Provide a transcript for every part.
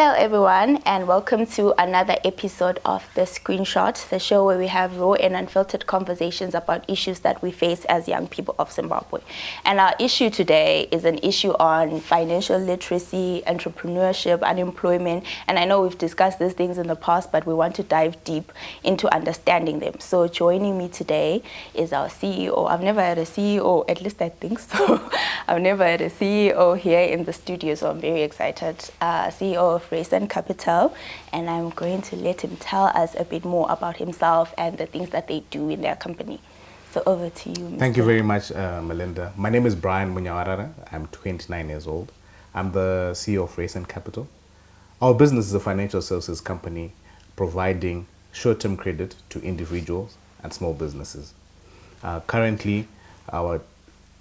Hello everyone, and welcome to another episode of the ScreenShot, the show where we have raw and unfiltered conversations about issues that we face as young people of Zimbabwe. And our issue today is an issue on financial literacy, entrepreneurship, unemployment, and I know we've discussed these things in the past, but we want to dive deep into understanding them. So joining me today is our CEO. I've never had a CEO, at least I think so. I've never had a CEO here in the studio, so I'm very excited. CEO of Raysun Capital, and I'm going to let him tell us a bit more about himself and the things that they do in their company. So over to you, Mr. Thank you very much, Melinda. My name is Brian Munyawarara. I'm 29 years old. I'm the CEO of Raysun Capital. Our business is a financial services company providing short-term credit to individuals and small businesses. Currently, our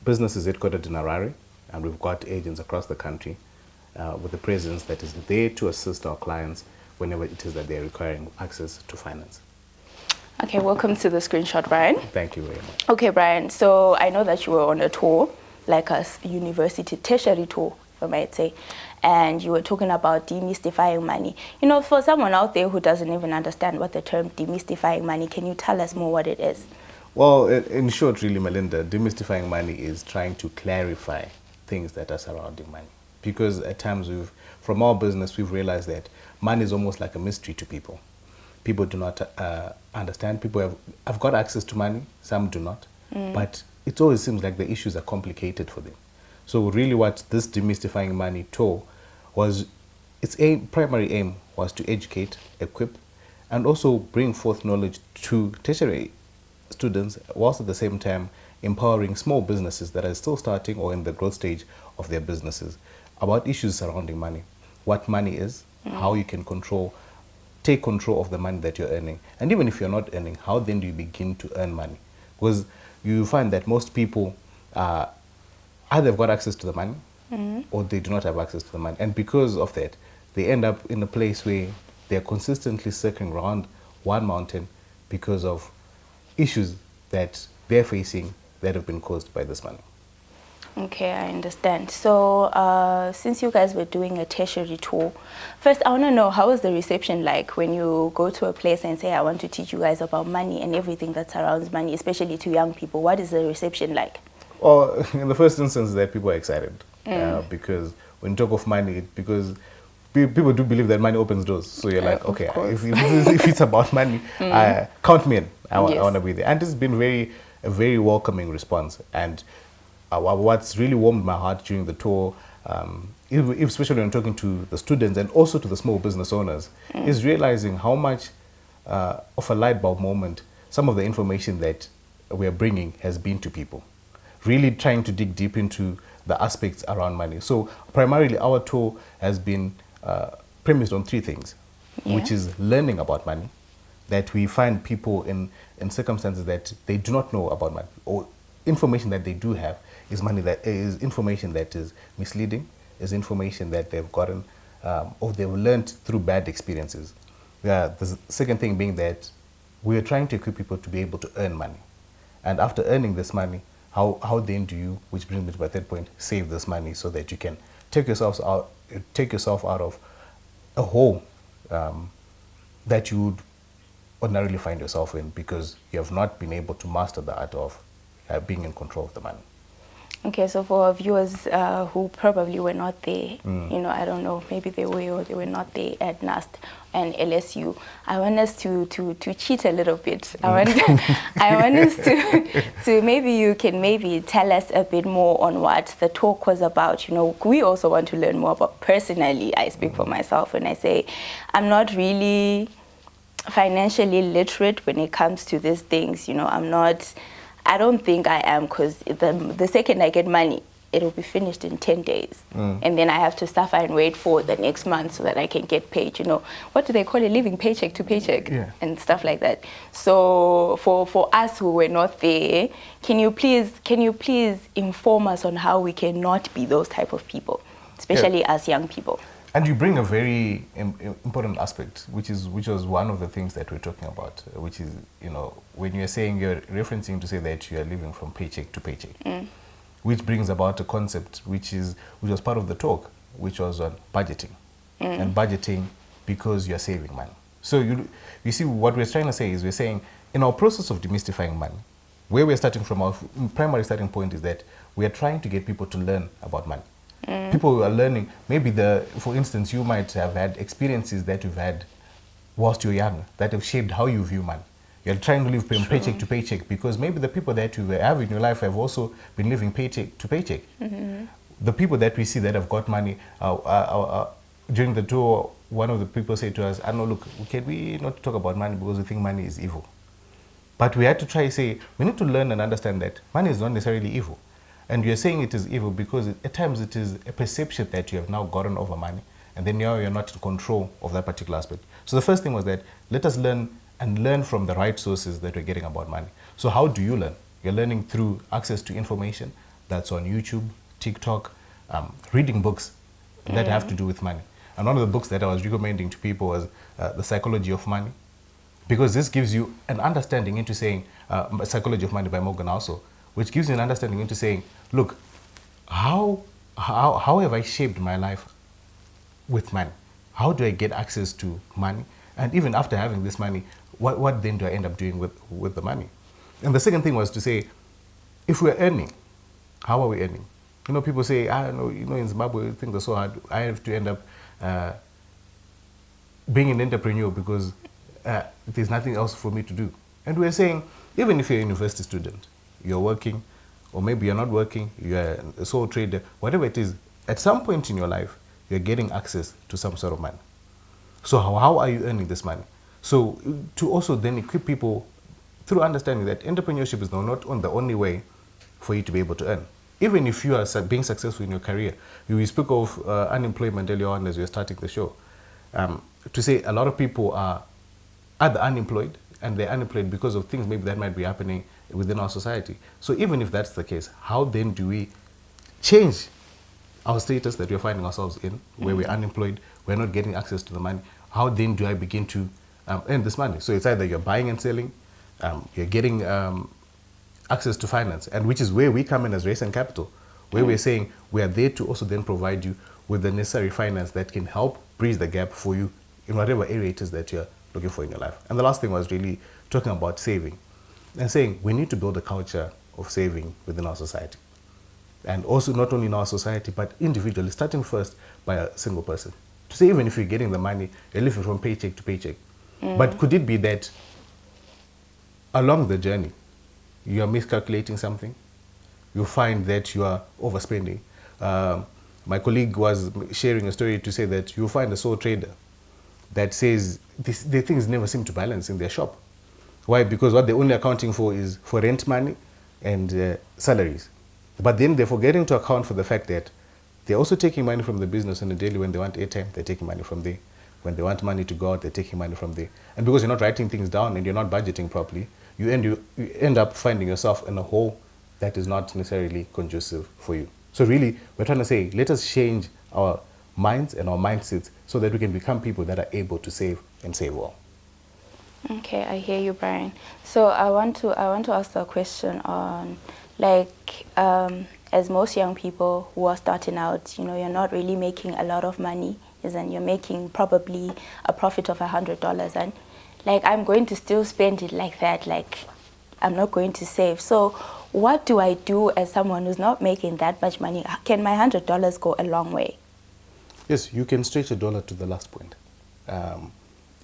business is headquartered in Harare, and we've got agents across the country with a presence that is there to assist our clients whenever it is that they're requiring access to finance. Okay, welcome to the ScreenShot, Brian. Thank you very much. Okay, Brian, so I know that you were on a tour, like a university tertiary tour, if I might say, and you were talking about demystifying money. You know, for someone out there who doesn't even understand what the term demystifying money, can you tell us more what it is? Well, in short, really, Melinda, demystifying money is trying to clarify things that are surrounding money. Because at times from our business, we've realized that money is almost like a mystery to people. People do not understand. People have got access to money, some do not. But it always seems like the issues are complicated for them. So really what this demystifying money tour was, its primary aim was to educate, equip, and also bring forth knowledge to tertiary students, whilst at the same time empowering small businesses that are still starting or in the growth stage of their businesses about issues surrounding money, what money is, how you can take control of the money that you're earning. And even if you're not earning, how then do you begin to earn money? Because you find that most people either have got access to the money or they do not have access to the money. And because of that, they end up in a place where they're consistently circling around one mountain because of issues that they're facing that have been caused by this money. Okay, I understand. So since you guys were doing a tertiary tour, first I want to know, how is the reception like when you go to a place and say, I want to teach you guys about money and everything that surrounds money, especially to young people? What is the reception like? Well, in the first instance, that people are excited because when you talk of money, because people do believe that money opens doors. So you're like, okay, if it's about money, count me in. I want to be there. And it's been a very welcoming response. And what's really warmed my heart during the tour, especially when I'm talking to the students and also to the small business owners, is realizing how much of a light bulb moment some of the information that we're bringing has been to people. Really trying to dig deep into the aspects around money. So primarily our tour has been premised on three things, which is learning about money, that we find people in circumstances that they do not know about money, or information that they do have is information that is misleading, is information that they've gotten or they've learned through bad experiences. The second thing being that we are trying to equip people to be able to earn money. And after earning this money, how then do you, which brings me to my third point, save this money so that you can take yourself out of a hole that you would ordinarily find yourself in because you have not been able to master the art of being in control of the money. Okay, so for our viewers who probably were not there, you know, I don't know, maybe they were or they were not there at NAST and LSU, I want us to cheat a little bit. I want us to maybe you can tell us a bit more on what the talk was about. You know, we also want to learn more about, personally, I speak for myself when I say I'm not really financially literate when it comes to these things. You know, I don't think I am, because the second I get money, it'll be finished in 10 days. And then I have to suffer and wait for the next month so that I can get paid. You know, what do they call it? Living paycheck to paycheck and stuff like that. So for us who were not there, can you please inform us on how we cannot be those type of people, especially as young people? And you bring a very important aspect, which was one of the things that we're talking about, which is, you know, when you're referencing to say that you are living from paycheck to paycheck, which brings about a concept which was part of the talk, which was on budgeting. and budgeting because you're saving money. So you see, what we're trying to say is we're saying in our process of demystifying money, where we're starting from, our primary starting point is that we are trying to get people to learn about money. People who are learning, maybe for instance, you might have had experiences that you've had whilst you're young that have shaped how you view money. You're trying to live from paycheck to paycheck because maybe the people that you have in your life have also been living paycheck to paycheck. The people that we see that have got money, during the tour, one of the people said to us, I know, look, can we not talk about money because we think money is evil? But we had to try to say, we need to learn and understand that money is not necessarily evil. And you're saying it is evil because at times it is a perception that you have now gotten over money, and then now you're not in control of that particular aspect. So the first thing was that let us learn from the right sources that we're getting about money. So how do you learn? You're learning through access to information that's on YouTube, TikTok, reading books that have to do with money. And one of the books that I was recommending to people was The Psychology of Money, because this gives you an understanding into saying, Psychology of Money by Morgan also, which gives you an understanding into saying, look, how have I shaped my life with money? How do I get access to money? And even after having this money, what then do I end up doing with the money? And the second thing was to say, if we're earning, how are we earning? You know, people say, I don't know, you know, in Zimbabwe, things are so hard. I have to end up being an entrepreneur because there's nothing else for me to do. And we're saying, even if you're a university student, you're working, or maybe you're not working, you're a sole trader, whatever it is, at some point in your life, you're getting access to some sort of money. So how are you earning this money? So to also then equip people through understanding that entrepreneurship is not the only way for you to be able to earn. Even if you are being successful in your career, we spoke of unemployment earlier on as we were starting the show. To say a lot of people are either unemployed, and they're unemployed because of things maybe that might be happening within our society. So even if that's the case, how then do we change our status that we're finding ourselves in, where we're unemployed, we're not getting access to the money? How then do I begin to earn this money? So it's either you're buying and selling, you're getting access to finance, and which is where we come in as Raysun Capital, where we're saying we are there to also then provide you with the necessary finance that can help bridge the gap for you in whatever area it is that you're looking for in your life. And the last thing was really talking about saving and saying we need to build a culture of saving within our society. And also not only in our society, but individually, starting first by a single person. To say even if you're getting the money, you're living from paycheck to paycheck. But could it be that along the journey, you are miscalculating something? You find that you are overspending. My colleague was sharing a story to say that you find a sole trader that says the things never seem to balance in their shop. Why? Because what they're only accounting for is for rent money and salaries. But then they're forgetting to account for the fact that they're also taking money from the business on a daily. When they want airtime, they're taking money from there. When they want money to go out, they're taking money from there. And because you're not writing things down and you're not budgeting properly, you end up finding yourself in a hole that is not necessarily conducive for you. So really, we're trying to say, let us change our minds and our mindsets so that we can become people that are able to save and save well. Okay, I hear you, Brian. So I want to ask a question on, like, as most young people who are starting out, you know, you're not really making a lot of money, and you're making probably a profit of $100, and like I'm going to still spend it like that, like I'm not going to save. So what do I do as someone who's not making that much money? Can my $100 go a long way? Yes, you can stretch a dollar to the last point,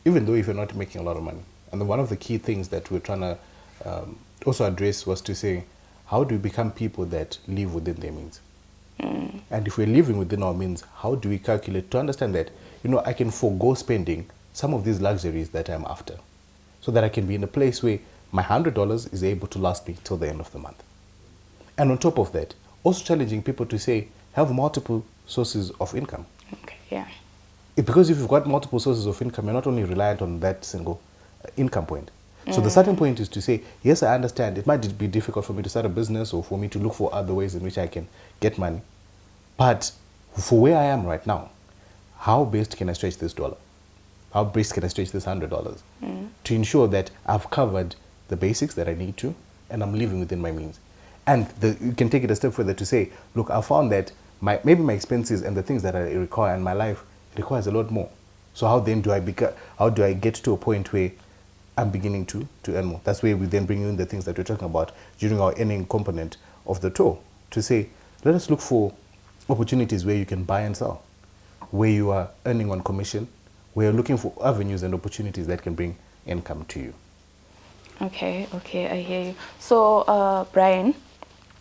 even though if you're not making a lot of money. And then one of the key things that we're trying to also address was to say, how do we become people that live within their means? And if we're living within our means, how do we calculate to understand that, you know, I can forego spending some of these luxuries that I'm after, so that I can be in a place where my $100 is able to last me till the end of the month. And on top of that, also challenging people to say, have multiple sources of income. Okay, yeah. Because if you've got multiple sources of income, you're not only reliant on that single income point. So the starting point is to say, yes, I understand it might be difficult for me to start a business or for me to look for other ways in which I can get money. But for where I am right now, how best can I stretch this dollar? How best can I stretch this $100 to ensure that I've covered the basics that I need to and I'm living within my means? And you can take it a step further to say, look, I found that maybe my expenses and the things that I require in my life requires a lot more. So how then do I get to a point where I'm beginning to earn more? That's where we then bring in the things that we're talking about during our earning component of the tour, to say, let us look for opportunities where you can buy and sell, where you are earning on commission, where you're looking for avenues and opportunities that can bring income to you. Okay, I hear you. So, Brian,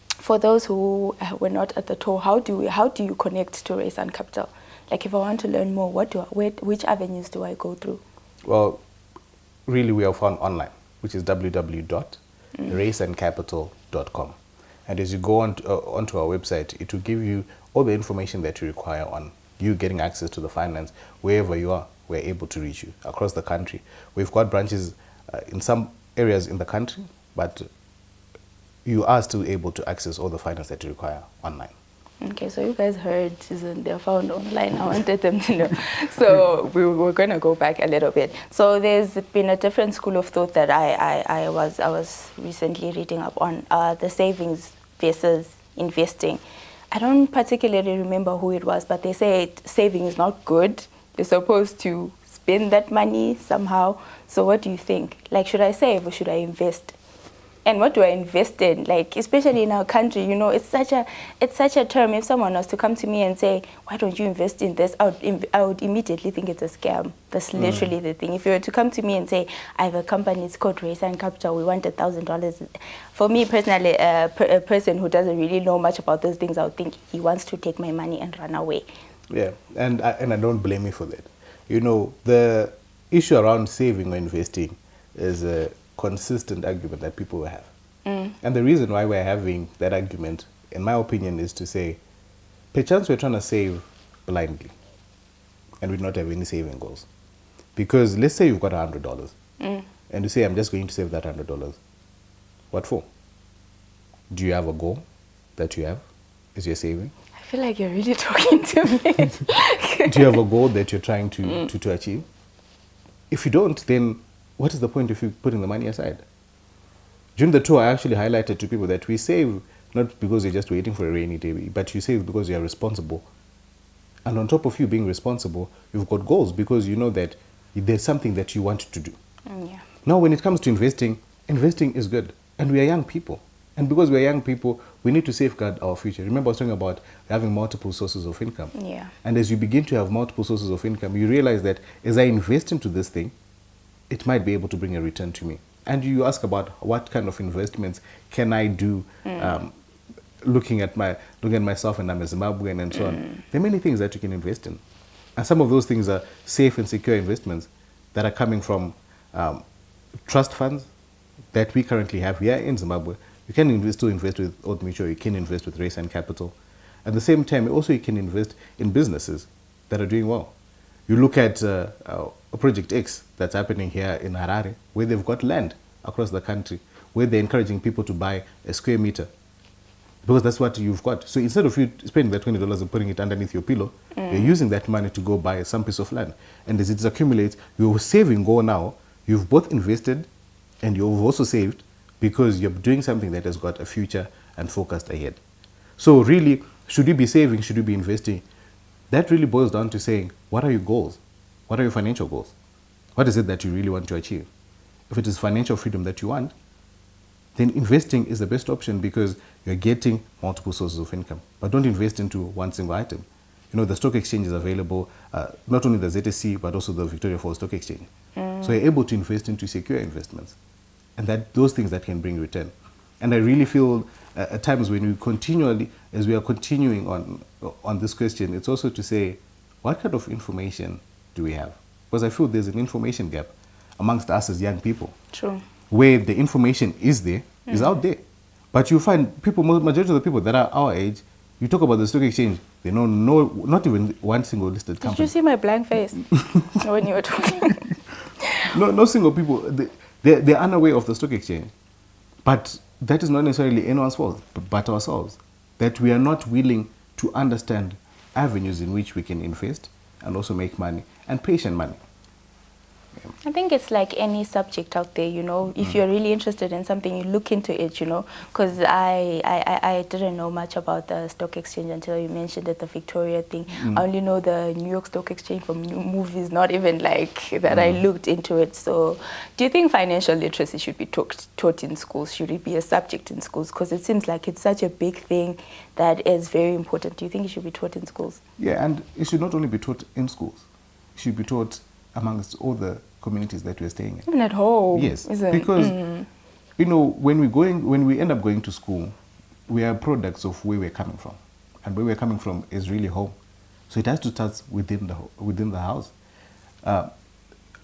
for those who were not at the tour, how do you connect to Raysun Capital? Like, if I want to learn more, which avenues do I go through? Well, really, we are found online, which is www.raysuncapital.com. And as you go onto our website, it will give you all the information that you require on you getting access to the finance wherever you are. We're able to reach you across the country. We've got branches in some areas in the country, but you are still able to access all the finance that you require online. Okay, so you guys heard they're found online. I wanted them to know. So we're going to go back a little bit. So there's been a different school of thought that I was recently reading up on, the savings versus investing. I don't particularly remember who it was, but they said saving is not good. You're supposed to spend that money somehow. So what do you think? Like, should I save or should I invest? And what do I invest in? Like, especially in our country, you know, it's such a term. If someone was to come to me and say, why don't you invest in this? I would immediately think it's a scam. That's literally the thing. If you were to come to me and say, I have a company, it's called Raysun Capital, we want $1,000. For me personally, a person who doesn't really know much about those things, I would think he wants to take my money and run away. Yeah, and I don't blame you for that. You know, the issue around saving or investing is a consistent argument that people will have. And the reason why we're having that argument, in my opinion, is to say, perchance we're trying to save blindly and we not have any saving goals. Because let's say you've got $100 and you say, I'm just going to save that $100. What for? Do you have a goal that you have? Is your saving? I feel like you're really talking to me. Do you have a goal that you're trying to achieve? If you don't, then what is the point of you putting the money aside? During the tour, I actually highlighted to people that we save not because you're just waiting for a rainy day, but you save because you are responsible. And on top of you being responsible, you've got goals because you know that there's something that you want to do. Yeah. Now, when it comes to investing, investing is good. And we are young people. And because we are young people, we need to safeguard our future. Remember I was talking about having multiple sources of income. Yeah. And as you begin to have multiple sources of income, you realize that as I invest into this thing, it might be able to bring a return to me. And you ask about what kind of investments can I do, looking at myself, and I'm a Zimbabwean and so on. There are many things that you can invest in. And some of those things are safe and secure investments that are coming from trust funds that we currently have here in Zimbabwe. You can invest with Old Mutual, you can invest with Raysun Capital. At the same time, also you can invest in businesses that are doing well. You look at Project X that's happening here in Harare, where they've got land across the country, where they're encouraging people to buy a square meter, because that's what you've got. So instead of you spending that $20 and putting it underneath your pillow, you're using that money to go buy some piece of land. And as it accumulates, your saving go now, you've both invested and you've also saved because you're doing something that has got a future and focused ahead. So really, should you be saving, should you be investing? That really boils down to saying, what are your goals? What are your financial goals? What is it that you really want to achieve? If it is financial freedom that you want, then investing is the best option because you're getting multiple sources of income. But don't invest into one single item. You know, the stock exchange is available, not only the ZSC, but also the Victoria Falls Stock Exchange. So you're able to invest into secure investments. And those things that can bring return. And I really feel at times when we continually, as we are continuing on this question, it's also to say, what kind of information do we have? Because I feel there's an information gap amongst us as young people. True. Where the information is there, is out there. But you find people, majority of the people that are our age, you talk about the stock exchange, they know not even one single listed company. Did you see my blank face when you were talking? No single people. They're unaware of the stock exchange. But that is not necessarily anyone's fault, but ourselves. That we are not willing to understand avenues in which we can invest and also make money, and patient money. I think it's like any subject out there, you know. If you're really interested in something, you look into it, you know. Because I didn't know much about the stock exchange until you mentioned it, the Victoria thing. I only know the New York Stock Exchange from movies, not even like that I looked into it. So do you think financial literacy should be taught in schools? Should it be a subject in schools? Because it seems like it's such a big thing that is very important. Do you think it should be taught in schools? Yeah, and it should not only be taught in schools. It should be taught amongst all the communities that we're staying in. Even at home. Yes, because you know, when we end up going to school, we are products of where we're coming from, and where we're coming from is really home. So it has to start within the house.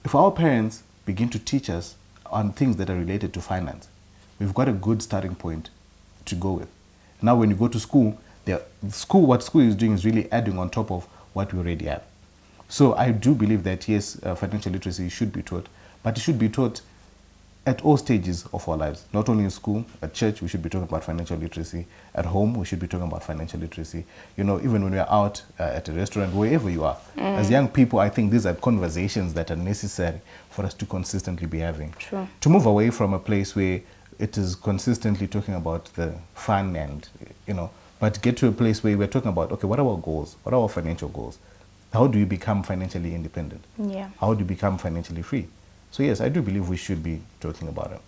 If our parents begin to teach us on things that are related to finance, we've got a good starting point to go with. Now, when you go to school, what school is doing is really adding on top of what we already have. So I do believe that, yes, financial literacy should be taught, but it should be taught at all stages of our lives. Not only in school, at church, we should be talking about financial literacy. At home, we should be talking about financial literacy. You know, even when we are out at a restaurant, wherever you are. As young people, I think these are conversations that are necessary for us to consistently be having. True. To move away from a place where it is consistently talking about the fun and, you know, but get to a place where we're talking about, okay, what are our goals? What are our financial goals? How do you become financially independent? Yeah. How do you become financially free? So yes, I do believe we should be talking about it.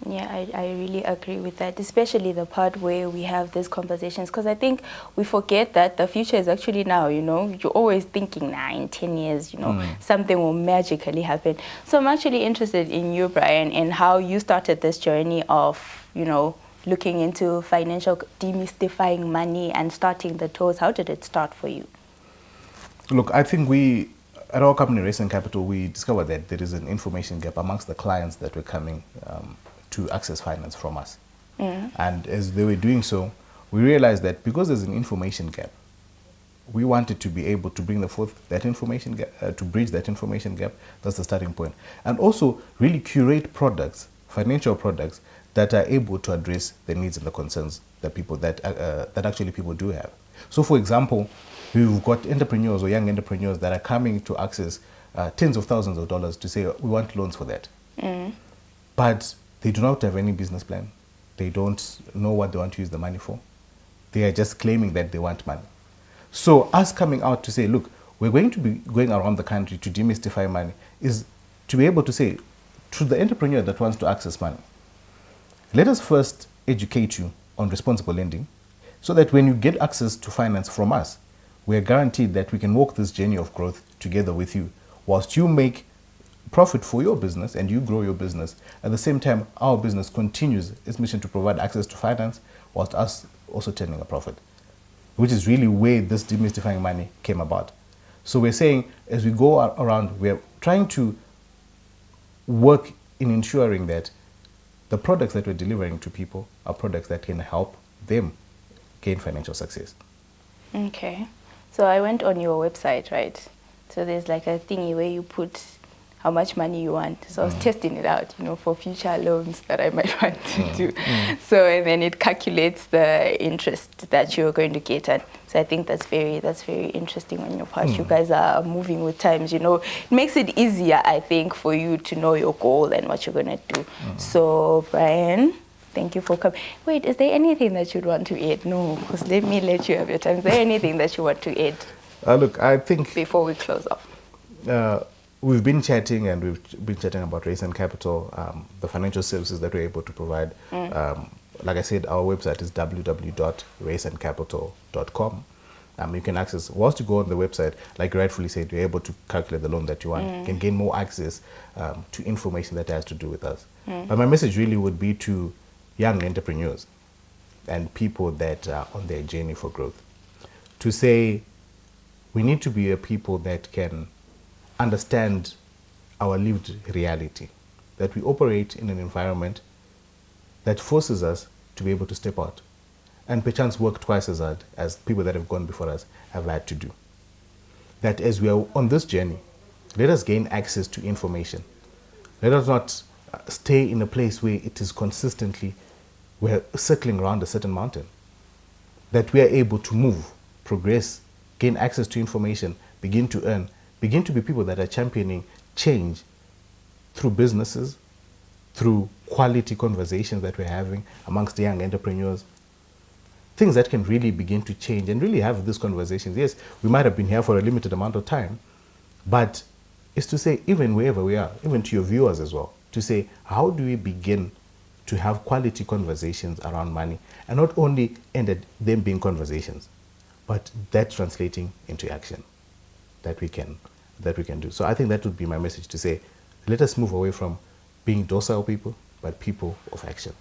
Yeah, I really agree with that, especially the part where we have these conversations, because I think we forget that the future is actually now, you know. You're always thinking 9, 10 years, you know, something will magically happen. So I'm actually interested in you, Brian, and how you started this journey of, you know, looking into financial, demystifying money and starting the tours. How did it start for you? Look, I think at our company, Raysun Capital, we discovered that there is an information gap amongst the clients that were coming to access finance from us. And as they were doing so, we realized that because there's an information gap, we wanted to be able to bring forth that information gap, to bridge that information gap. That's the starting point. And also really curate products, financial products, that are able to address the needs and the concerns that that actually people do have. So for example, we've got entrepreneurs or young entrepreneurs that are coming to access tens of thousands of dollars to say, we want loans for that. But they do not have any business plan. They don't know what they want to use the money for. They are just claiming that they want money. So us coming out to say, look, we're going to be going around the country to demystify money, is to be able to say to the entrepreneur that wants to access money, let us first educate you on responsible lending so that when you get access to finance from us, we are guaranteed that we can walk this journey of growth together with you, whilst you make profit for your business and you grow your business. At the same time, our business continues its mission to provide access to finance, whilst us also turning a profit, which is really where this demystifying money came about. So we're saying, as we go around, we're trying to work in ensuring that the products that we're delivering to people are products that can help them gain financial success. Okay. So I went on your website, right? So there's like a thingy where you put how much money you want. So I was testing it out, you know, for future loans that I might want to do. So, and then it calculates the interest that you're going to get at. So I think that's very interesting on your part. You guys are moving with times, you know. It makes it easier, I think, for you to know your goal and what you're going to do. So, Brian, thank you for coming. Wait, is there anything that you'd want to add? No, because let me let you have your time. Is there anything that you want to add? Look, I think before we close off. We've been chatting about Raysun Capital, the financial services that we're able to provide. Like I said, our website is www.raysuncapital.com. You can access, whilst you go on the website, like you rightfully said, you're able to calculate the loan that you want. You can gain more access to information that has to do with us. But my message really would be to young entrepreneurs and people that are on their journey for growth, to say we need to be a people that can understand our lived reality, that we operate in an environment that forces us to be able to step out and perchance work twice as hard as people that have gone before us have had to do. That as we are on this journey, let us gain access to information. Let us not stay in a place where it is consistently, we're circling around a certain mountain. That we are able to move, progress, gain access to information, begin to earn, begin to be people that are championing change through businesses, through quality conversations that we're having amongst young entrepreneurs, things that can really begin to change and really have these conversations. Yes, we might have been here for a limited amount of time, but it's to say, even wherever we are, even to your viewers as well, to say, how do we begin to have quality conversations around money, and not only end at them being conversations, but that translating into action that we can do. So I think that would be my message, to say, let us move away from being docile people, but people of action.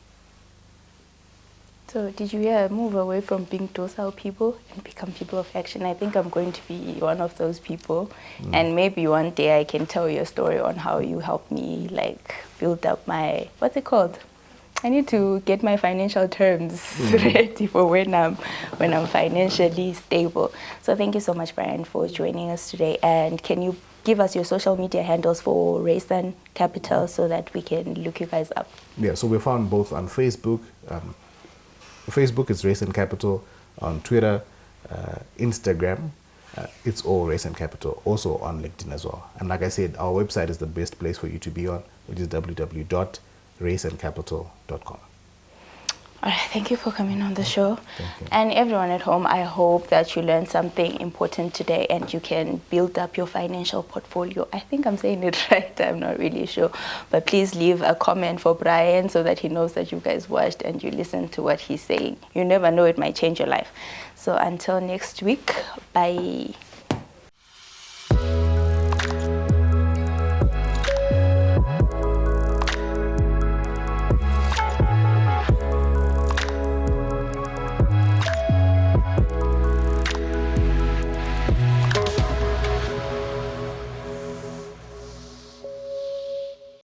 So did you hear, move away from being docile people and become people of action? I think I'm going to be one of those people. And maybe one day I can tell you a story on how you helped me like build up my, what's it called? I need to get my financial terms ready for when I'm financially stable. So thank you so much, Brian, for joining us today. And can you give us your social media handles for Raysun Capital so that we can look you guys up? Yeah, so we're found both on Facebook. Facebook is Raysun Capital. On Twitter, Instagram, it's all Raysun Capital. Also on LinkedIn as well. And like I said, our website is the best place for you to be on, which is www.raysuncapital.com. All right, thank you for coming on the show. Thank you. And everyone at home, I hope that you learned something important today and you can build up your financial portfolio. I think I'm saying it right, I'm not really sure. But please leave a comment for Brian so that he knows that you guys watched and you listened to what he's saying. You never know, it might change your life. So until next week, bye.